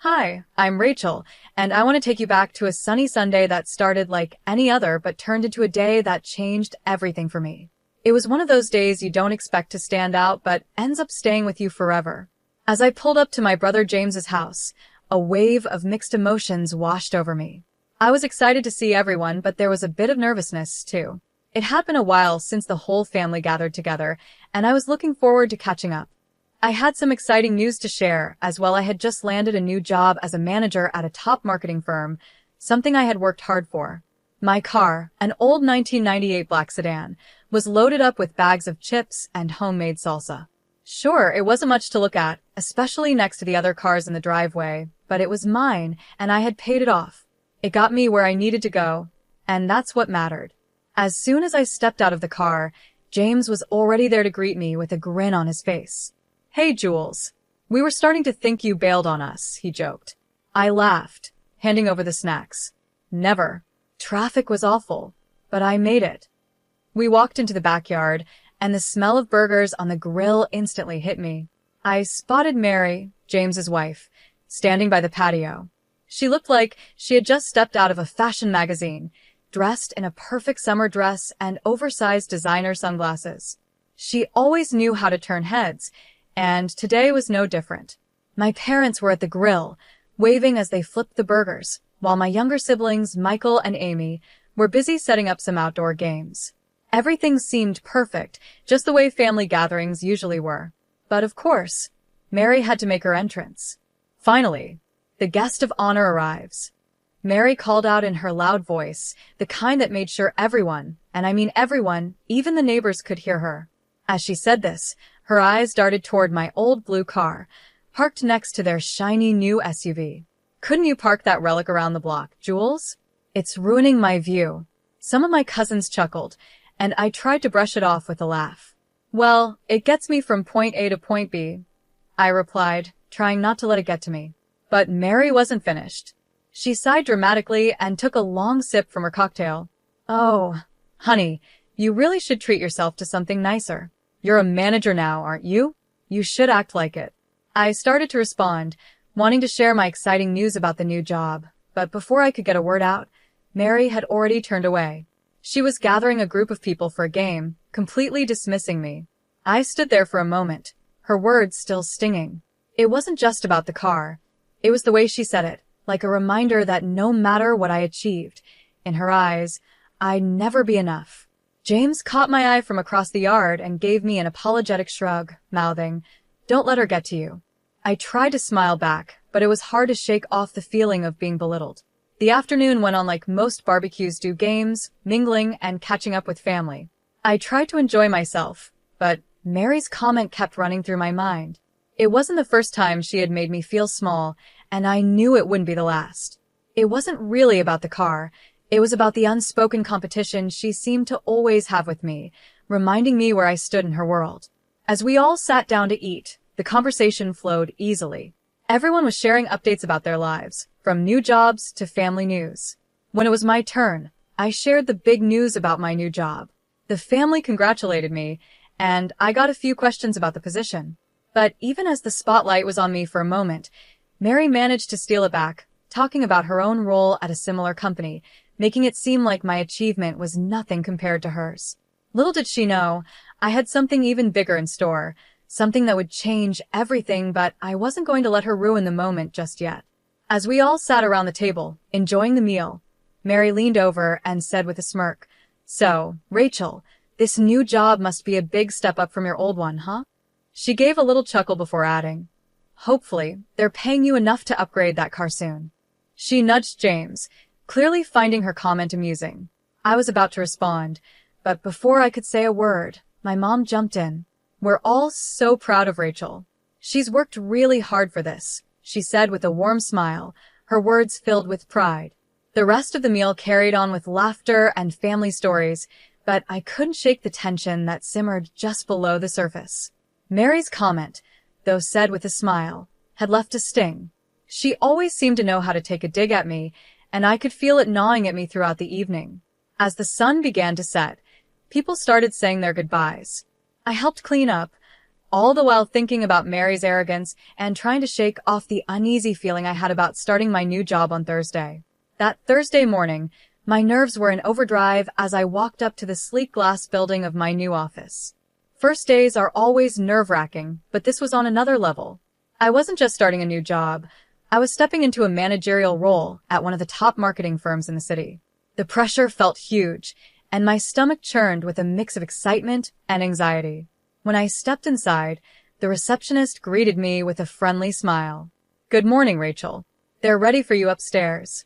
Hi, I'm Rachel, and I want to take you back to a sunny Sunday that started like any other but turned into a day that changed everything for me. It was one of those days you don't expect to stand out but ends up staying with you forever. As I pulled up to my brother James's house, a wave of mixed emotions washed over me. I was excited to see everyone, but there was a bit of nervousness, too. It had been a while since the whole family gathered together, and I was looking forward to catching up. I had some exciting news to share, as well I had just landed a new job as a manager at a top marketing firm, something I had worked hard for. My car, an old 1998 black sedan, was loaded up with bags of chips and homemade salsa. Sure, it wasn't much to look at, especially next to the other cars in the driveway, but it was mine, and I had paid it off. It got me where I needed to go, and that's what mattered. As soon as I stepped out of the car, James was already there to greet me with a grin on his face. "Hey, Jules. We were starting to think you bailed on us," he joked. I laughed, handing over the snacks. Never. Traffic was awful, but I made it. We walked into the backyard, and the smell of burgers on the grill instantly hit me. I spotted Mary, James's wife, standing by the patio. She looked like she had just stepped out of a fashion magazine, dressed in a perfect summer dress and oversized designer sunglasses. She always knew how to turn heads, and today was no different. My parents were at the grill, waving as they flipped the burgers, while my younger siblings, Michael and Amy, were busy setting up some outdoor games. Everything seemed perfect, just the way family gatherings usually were. But of course, Mary had to make her entrance. Finally, the guest of honor arrives. Mary called out in her loud voice, the kind that made sure everyone, and I mean everyone, even the neighbors could hear her. As she said this, her eyes darted toward my old blue car, parked next to their shiny new SUV. "Couldn't you park that relic around the block, Jules? It's ruining my view." Some of my cousins chuckled, and I tried to brush it off with a laugh. "Well, it gets me from point A to point B," I replied, trying not to let it get to me. But Mary wasn't finished. She sighed dramatically and took a long sip from her cocktail. "Oh, honey, you really should treat yourself to something nicer. You're a manager now, aren't you? You should act like it." I started to respond, wanting to share my exciting news about the new job, but before I could get a word out, Mary had already turned away. She was gathering a group of people for a game, completely dismissing me. I stood there for a moment, her words still stinging. It wasn't just about the car. It was the way she said it, like a reminder that no matter what I achieved, in her eyes, I'd never be enough. James caught my eye from across the yard and gave me an apologetic shrug, mouthing, "Don't let her get to you." I tried to smile back, but it was hard to shake off the feeling of being belittled. The afternoon went on like most barbecues do, games, mingling, and catching up with family. I tried to enjoy myself, but Mary's comment kept running through my mind. It wasn't the first time she had made me feel small, and I knew it wouldn't be the last. It wasn't really about the car. It was about the unspoken competition she seemed to always have with me, reminding me where I stood in her world. As we all sat down to eat, the conversation flowed easily. Everyone was sharing updates about their lives, from new jobs to family news. When it was my turn, I shared the big news about my new job. The family congratulated me, and I got a few questions about the position. But even as the spotlight was on me for a moment, Mary managed to steal it back, talking about her own role at a similar company, making it seem like my achievement was nothing compared to hers. Little did she know, I had something even bigger in store, something that would change everything, but I wasn't going to let her ruin the moment just yet. As we all sat around the table, enjoying the meal, Mary leaned over and said with a smirk, "So, Rachel, this new job must be a big step up from your old one, huh?" She gave a little chuckle before adding, "Hopefully, they're paying you enough to upgrade that car soon." She nudged James, clearly finding her comment amusing. I was about to respond, but before I could say a word, my mom jumped in. "We're all so proud of Rachel. She's worked really hard for this," she said with a warm smile, her words filled with pride. The rest of the meal carried on with laughter and family stories, but I couldn't shake the tension that simmered just below the surface. Mary's comment, though said with a smile, had left a sting. She always seemed to know how to take a dig at me, and I could feel it gnawing at me throughout the evening. As the sun began to set, people started saying their goodbyes. I helped clean up, all the while thinking about Mary's arrogance and trying to shake off the uneasy feeling I had about starting my new job on Thursday. That Thursday morning, my nerves were in overdrive as I walked up to the sleek glass building of my new office. First days are always nerve-wracking, but this was on another level. I wasn't just starting a new job. I was stepping into a managerial role at one of the top marketing firms in the city. The pressure felt huge, and my stomach churned with a mix of excitement and anxiety. When I stepped inside, the receptionist greeted me with a friendly smile. "Good morning, Rachel. They're ready for you upstairs."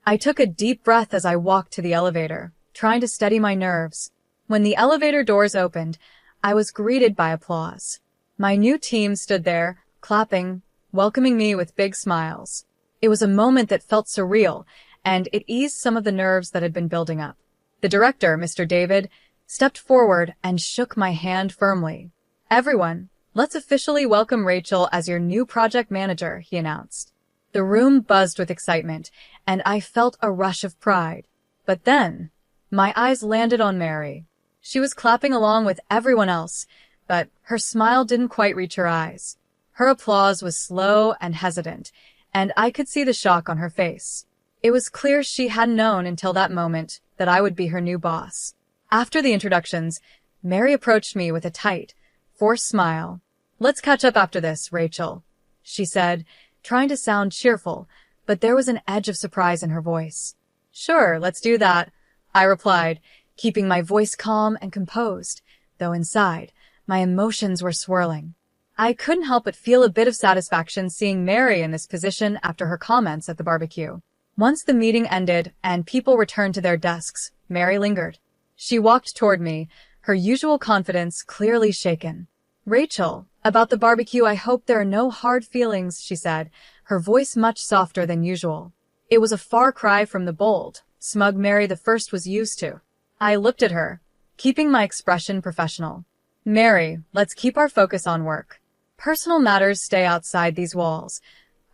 I took a deep breath as I walked to the elevator, trying to steady my nerves. When the elevator doors opened, I was greeted by applause. My new team stood there, clapping, welcoming me with big smiles. It was a moment that felt surreal, and it eased some of the nerves that had been building up. The director, Mr. David, stepped forward and shook my hand firmly. "Everyone, let's officially welcome Rachel as your new project manager," he announced. The room buzzed with excitement, and I felt a rush of pride. But then, my eyes landed on Mary. She was clapping along with everyone else, but her smile didn't quite reach her eyes. Her applause was slow and hesitant, and I could see the shock on her face. It was clear she hadn't known until that moment that I would be her new boss. After the introductions, Mary approached me with a tight, forced smile. "Let's catch up after this, Rachel," she said, trying to sound cheerful, but there was an edge of surprise in her voice. "Sure, let's do that," I replied, keeping my voice calm and composed, though inside, my emotions were swirling. I couldn't help but feel a bit of satisfaction seeing Mary in this position after her comments at the barbecue. Once the meeting ended and people returned to their desks, Mary lingered. She walked toward me, her usual confidence clearly shaken. "Rachel, about the barbecue, I hope there are no hard feelings," she said, her voice much softer than usual. It was a far cry from the bold, smug Mary the first was used to. I looked at her, keeping my expression professional. "Mary, let's keep our focus on work. Personal matters stay outside these walls,"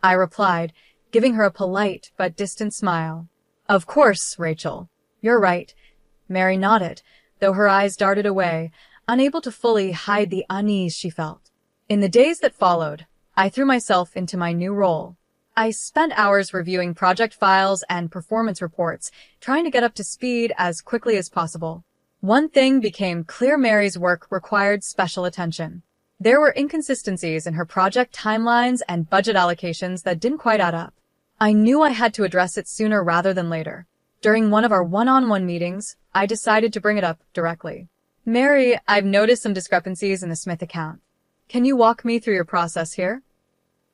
I replied, giving her a polite but distant smile. "Of course, Rachel. You're right." Mary nodded, though her eyes darted away, unable to fully hide the unease she felt. In the days that followed, I threw myself into my new role. I spent hours reviewing project files and performance reports, trying to get up to speed as quickly as possible. One thing became clear: Mary's work required special attention. There were inconsistencies in her project timelines and budget allocations that didn't quite add up. I knew I had to address it sooner rather than later. During one of our one-on-one meetings, I decided to bring it up directly. "Mary, I've noticed some discrepancies in the Smith account. Can you walk me through your process here?"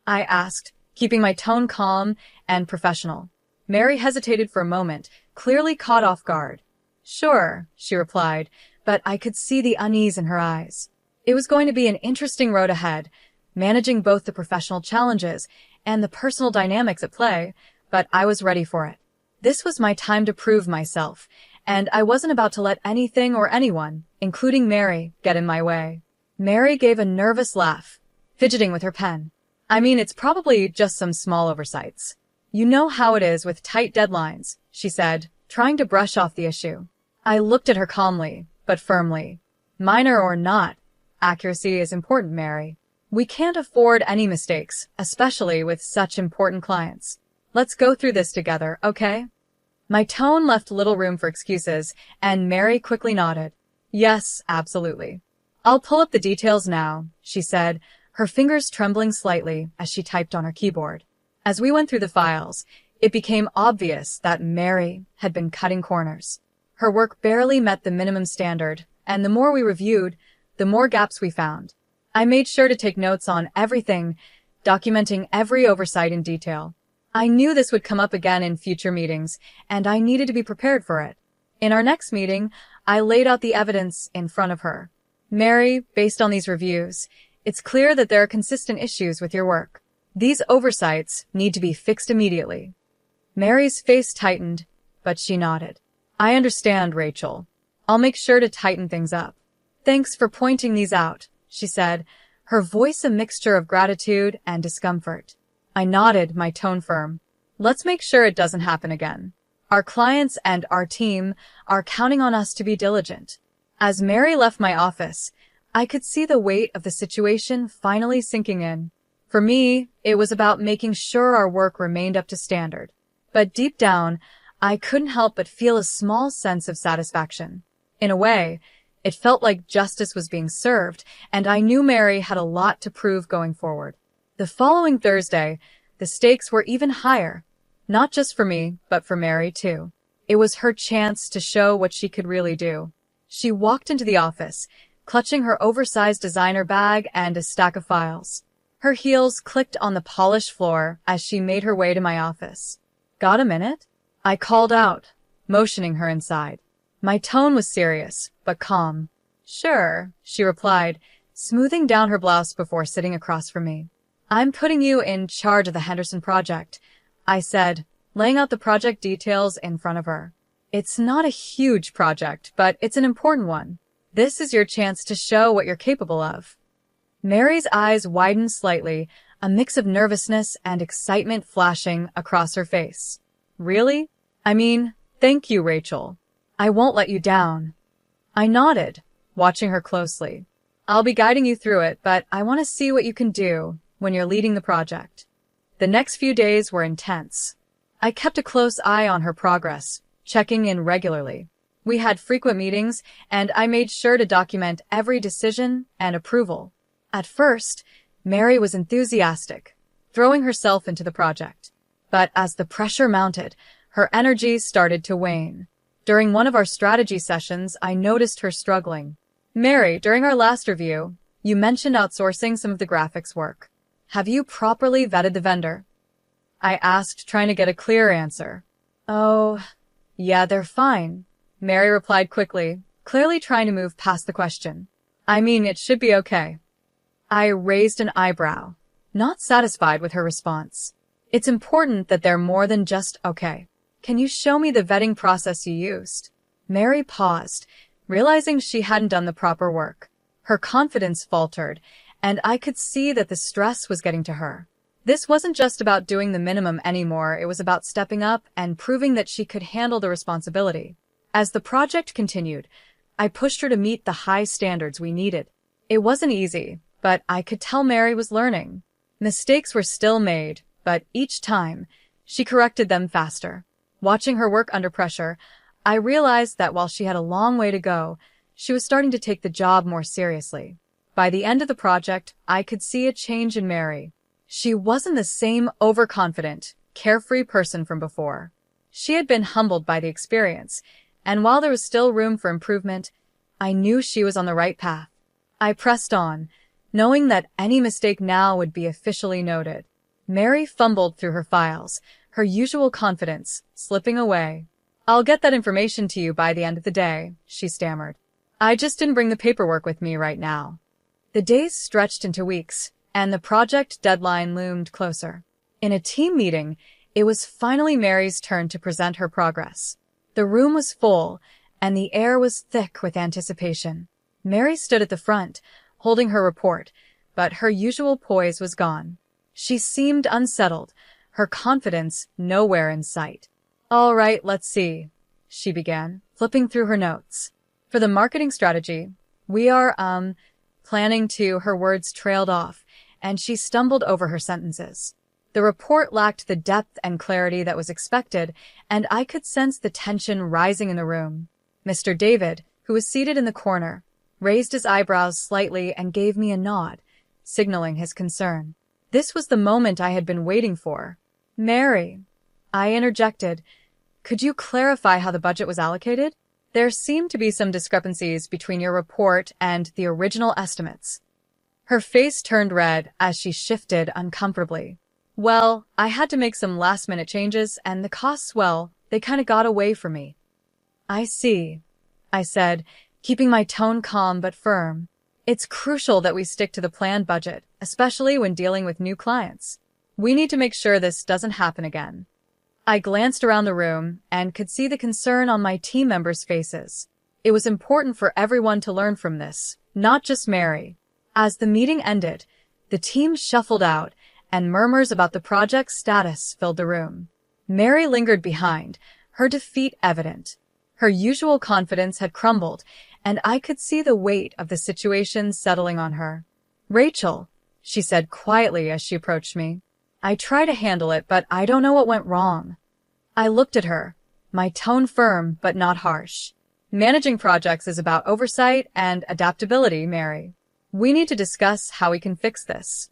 I asked, keeping my tone calm and professional. Mary hesitated for a moment, clearly caught off guard. "Sure," she replied, but I could see the unease in her eyes. It was going to be an interesting road ahead, managing both the professional challenges and the personal dynamics at play, but I was ready for it. This was my time to prove myself, and I wasn't about to let anything or anyone, including Mary, get in my way. Mary gave a nervous laugh, fidgeting with her pen. "I mean, it's probably just some small oversights. You know how it is with tight deadlines," she said, trying to brush off the issue. I looked at her calmly, but firmly. "Minor or not, accuracy is important, Mary. We can't afford any mistakes, especially with such important clients. Let's go through this together, okay?" My tone left little room for excuses, and Mary quickly nodded. "Yes, absolutely. I'll pull up the details now," she said, her fingers trembling slightly as she typed on her keyboard. As we went through the files, it became obvious that Mary had been cutting corners. Her work barely met the minimum standard, and the more we reviewed, the more gaps we found. I made sure to take notes on everything, documenting every oversight in detail. I knew this would come up again in future meetings, and I needed to be prepared for it. In our next meeting, I laid out the evidence in front of her. "Mary, based on these reviews, it's clear that there are consistent issues with your work. These oversights need to be fixed immediately." Mary's face tightened, but she nodded. "I understand, Rachel. I'll make sure to tighten things up." "Thanks for pointing these out," she said, her voice a mixture of gratitude and discomfort. I nodded, my tone firm. "Let's make sure it doesn't happen again. Our clients and our team are counting on us to be diligent." As Mary left my office, I could see the weight of the situation finally sinking in. For me, it was about making sure our work remained up to standard. But deep down, I couldn't help but feel a small sense of satisfaction. In a way, it felt like justice was being served, and I knew Mary had a lot to prove going forward. The following Thursday, the stakes were even higher. Not just for me, but for Mary too. It was her chance to show what she could really do. She walked into the office, clutching her oversized designer bag and a stack of files. Her heels clicked on the polished floor as she made her way to my office. "Got a minute?" I called out, motioning her inside. My tone was serious, but calm. "Sure," she replied, smoothing down her blouse before sitting across from me. "I'm putting you in charge of the Henderson project," I said, laying out the project details in front of her. "It's not a huge project, but it's an important one. This is your chance to show what you're capable of." Mary's eyes widened slightly, a mix of nervousness and excitement flashing across her face. "Really? I mean, thank you, Rachel. I won't let you down." I nodded, watching her closely. "I'll be guiding you through it, but I want to see what you can do when you're leading the project." The next few days were intense. I kept a close eye on her progress, checking in regularly. We had frequent meetings, and I made sure to document every decision and approval. At first, Mary was enthusiastic, throwing herself into the project. But as the pressure mounted, her energy started to wane. During one of our strategy sessions, I noticed her struggling. "Mary, during our last review, you mentioned outsourcing some of the graphics work. Have you properly vetted the vendor?" I asked, trying to get a clear answer. "Oh, yeah, they're fine," Mary replied quickly, clearly trying to move past the question. "I mean, it should be okay." I raised an eyebrow, not satisfied with her response. "It's important that they're more than just okay. Can you show me the vetting process you used?" Mary paused, realizing she hadn't done the proper work. Her confidence faltered, and I could see that the stress was getting to her. This wasn't just about doing the minimum anymore, it was about stepping up and proving that she could handle the responsibility. As the project continued, I pushed her to meet the high standards we needed. It wasn't easy, but I could tell Mary was learning. Mistakes were still made, but each time, she corrected them faster. Watching her work under pressure, I realized that while she had a long way to go, she was starting to take the job more seriously. By the end of the project, I could see a change in Mary. She wasn't the same overconfident, carefree person from before. She had been humbled by the experience, and while there was still room for improvement, I knew she was on the right path. I pressed on, knowing that any mistake now would be officially noted. Mary fumbled through her files, her usual confidence slipping away. "I'll get that information to you by the end of the day," she stammered. "I just didn't bring the paperwork with me right now." The days stretched into weeks, and the project deadline loomed closer. In a team meeting, it was finally Mary's turn to present her progress. The room was full, and the air was thick with anticipation. Mary stood at the front, holding her report, but her usual poise was gone. She seemed unsettled, her confidence nowhere in sight. "All right, let's see," she began, flipping through her notes. "For the marketing strategy, we are, planning to," her words trailed off, and she stumbled over her sentences. The report lacked the depth and clarity that was expected, and I could sense the tension rising in the room. Mr. David, who was seated in the corner, raised his eyebrows slightly and gave me a nod, signaling his concern. This was the moment I had been waiting for. "Mary," I interjected, "could you clarify how the budget was allocated? There seemed to be some discrepancies between your report and the original estimates." Her face turned red as she shifted uncomfortably. "Well, I had to make some last-minute changes, and the costs, well, they kind of got away from me." "I see," I said, keeping my tone calm but firm. "It's crucial that we stick to the planned budget, especially when dealing with new clients. We need to make sure this doesn't happen again." I glanced around the room and could see the concern on my team members' faces. It was important for everyone to learn from this, not just Mary. As the meeting ended, the team shuffled out, and murmurs about the project's status filled the room. Mary lingered behind, her defeat evident. Her usual confidence had crumbled, and I could see the weight of the situation settling on her. "Rachel," she said quietly as she approached me. "I try to handle it, but I don't know what went wrong." I looked at her, my tone firm but not harsh. "Managing projects is about oversight and adaptability, Mary. We need to discuss how we can fix this."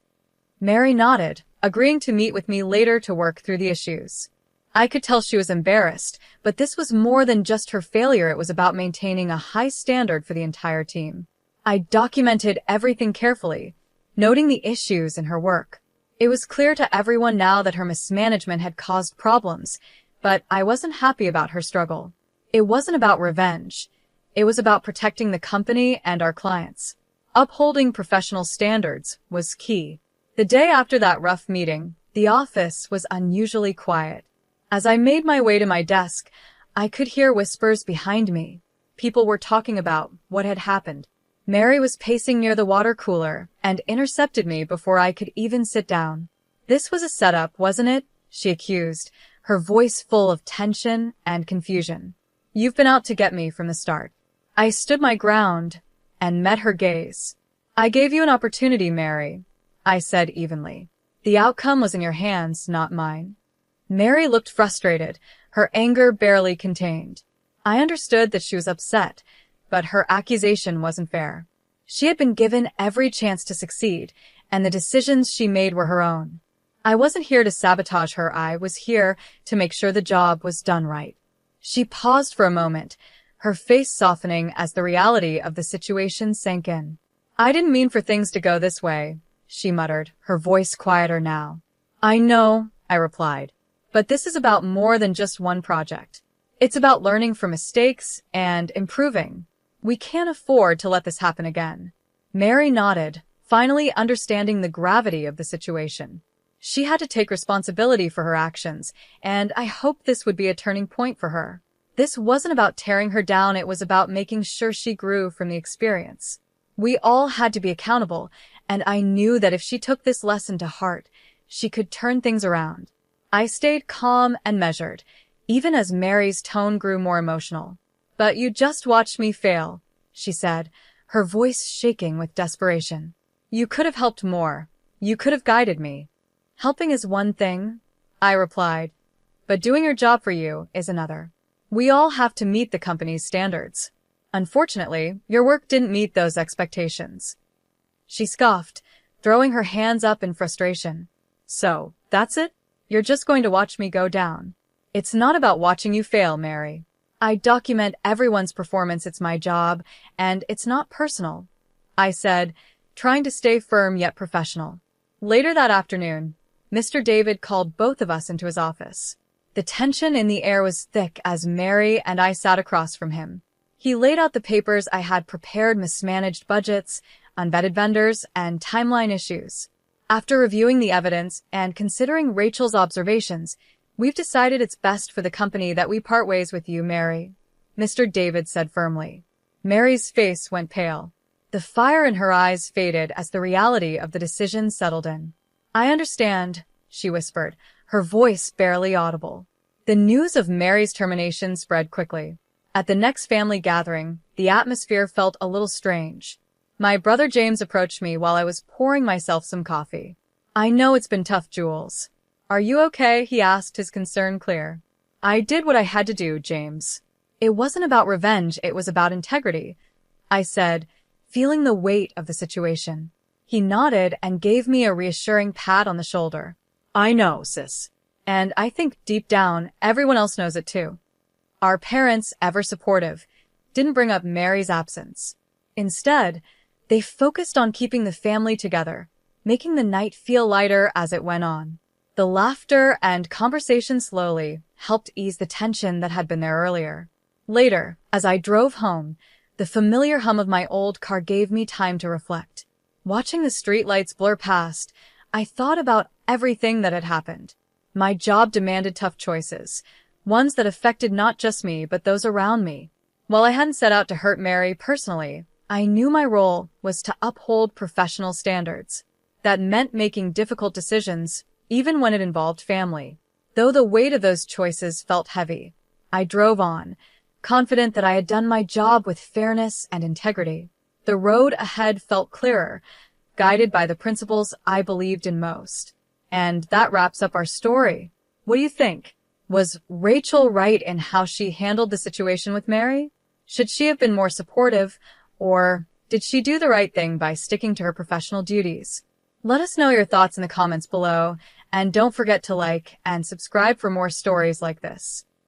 Mary nodded, agreeing to meet with me later to work through the issues. I could tell she was embarrassed, but this was more than just her failure. It was about maintaining a high standard for the entire team. I documented everything carefully, noting the issues in her work. It was clear to everyone now that her mismanagement had caused problems, but I wasn't happy about her struggle. It wasn't about revenge. It was about protecting the company and our clients. Upholding professional standards was key. The day after that rough meeting, the office was unusually quiet. As I made my way to my desk, I could hear whispers behind me. People were talking about what had happened. Mary was pacing near the water cooler and intercepted me before I could even sit down. "This was a setup, wasn't it?" she accused, her voice full of tension and confusion. "You've been out to get me from the start." I stood my ground and met her gaze. "I gave you an opportunity, Mary," I said evenly. "The outcome was in your hands, not mine." Mary looked frustrated, her anger barely contained. I understood that she was upset, but her accusation wasn't fair. She had been given every chance to succeed, and the decisions she made were her own. I wasn't here to sabotage her. I was here to make sure the job was done right. She paused for a moment, her face softening as the reality of the situation sank in. "I didn't mean for things to go this way," she muttered, her voice quieter now. "I know," I replied, "but this is about more than just one project. It's about learning from mistakes and improving. We can't afford to let this happen again." Mary nodded, finally understanding the gravity of the situation. She had to take responsibility for her actions, and I hoped this would be a turning point for her. This wasn't about tearing her down, it was about making sure she grew from the experience. We all had to be accountable, and I knew that if she took this lesson to heart, she could turn things around. I stayed calm and measured, even as Mary's tone grew more emotional. "But you just watched me fail," she said, her voice shaking with desperation. "You could have helped more. You could have guided me." "Helping is one thing," I replied, "but doing your job for you is another. We all have to meet the company's standards. Unfortunately, your work didn't meet those expectations." She scoffed, throwing her hands up in frustration. "So, that's it? You're just going to watch me go down?" "It's not about watching you fail, Mary. I document everyone's performance. It's my job, and it's not personal," I said, trying to stay firm yet professional. Later that afternoon, Mr. David called both of us into his office. The tension in the air was thick as Mary and I sat across from him. He laid out the papers I had prepared: mismanaged budgets, unvetted vendors, and timeline issues. "After reviewing the evidence and considering Rachel's observations, we've decided it's best for the company that we part ways with you, Mary," Mr. David said firmly. Mary's face went pale. The fire in her eyes faded as the reality of the decision settled in. "I understand," she whispered, her voice barely audible. The news of Mary's termination spread quickly. At the next family gathering, the atmosphere felt a little strange. My brother James approached me while I was pouring myself some coffee. "I know it's been tough, Jules. Are you okay?" he asked, his concern clear. "I did what I had to do, James. It wasn't about revenge, it was about integrity," I said, feeling the weight of the situation. He nodded and gave me a reassuring pat on the shoulder. "I know, sis. And I think deep down, everyone else knows it too." Our parents, ever supportive, didn't bring up Mary's absence. Instead, they focused on keeping the family together, making the night feel lighter as it went on. The laughter and conversation slowly helped ease the tension that had been there earlier. Later, as I drove home, the familiar hum of my old car gave me time to reflect. Watching the streetlights blur past, I thought about everything that had happened. My job demanded tough choices, ones that affected not just me but those around me. While I hadn't set out to hurt Mary personally, I knew my role was to uphold professional standards. That meant making difficult decisions, even when it involved family. Though the weight of those choices felt heavy, I drove on, confident that I had done my job with fairness and integrity. The road ahead felt clearer, guided by the principles I believed in most. And that wraps up our story. What do you think? Was Rachel right in how she handled the situation with Mary? Should she have been more supportive, or did she do the right thing by sticking to her professional duties? Let us know your thoughts in the comments below, and don't forget to like and subscribe for more stories like this.